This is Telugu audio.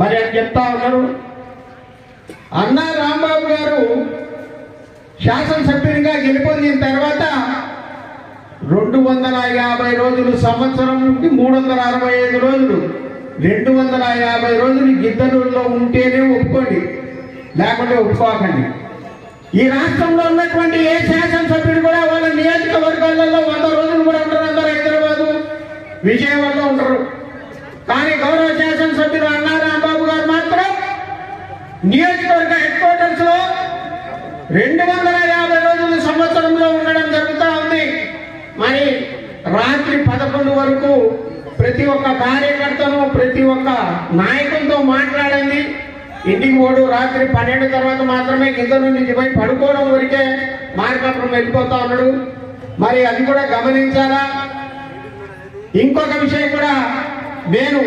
మరి అని చెప్తా ఉన్నారు. అన్నా రాంబాబు గారు శాసనసభ్యునిగా గెలుపొందిన తర్వాత 250 రోజులు, సంవత్సరంకి 365 రోజులు, 250 రోజులు గిద్దలూరులో ఉంటేనే ఒప్పుకోండి, లేకుంటే ఒప్పుకోకండి. ఈ రాష్ట్రంలో ఉన్నటువంటి ఏ శాసనసభ్యుడు కూడా వాళ్ళ నియోజకవర్గాలలో 100 రోజులు కూడా ఉంటారు. అందరూ హైదరాబాదు, విజయవాడలో ఉంటారు. కానీ గౌరవ శాసనసభ్యులు అన్నా రాంబాబు గారు మాత్రం నియోజకవర్గ హెడ్ క్వార్టర్స్ లో 250 రోజులు సంవత్సరంలో ఉండడం జరుగుతూ ఉంది. మరి రాత్రి 11 వరకు ప్రతి ఒక్క కార్యకర్తను, ప్రతి ఒక్క నాయకులతో మాట్లాడింది. ఇంటికి పోడు రాత్రి 12 తర్వాత మాత్రమే కింద నుంచి పోయి పడుకోవడం వరకే మార్గం వెళ్ళిపోతా ఉన్నాడు. మరి అది కూడా గమనించాలా. ఇంకొక విషయం కూడా నేను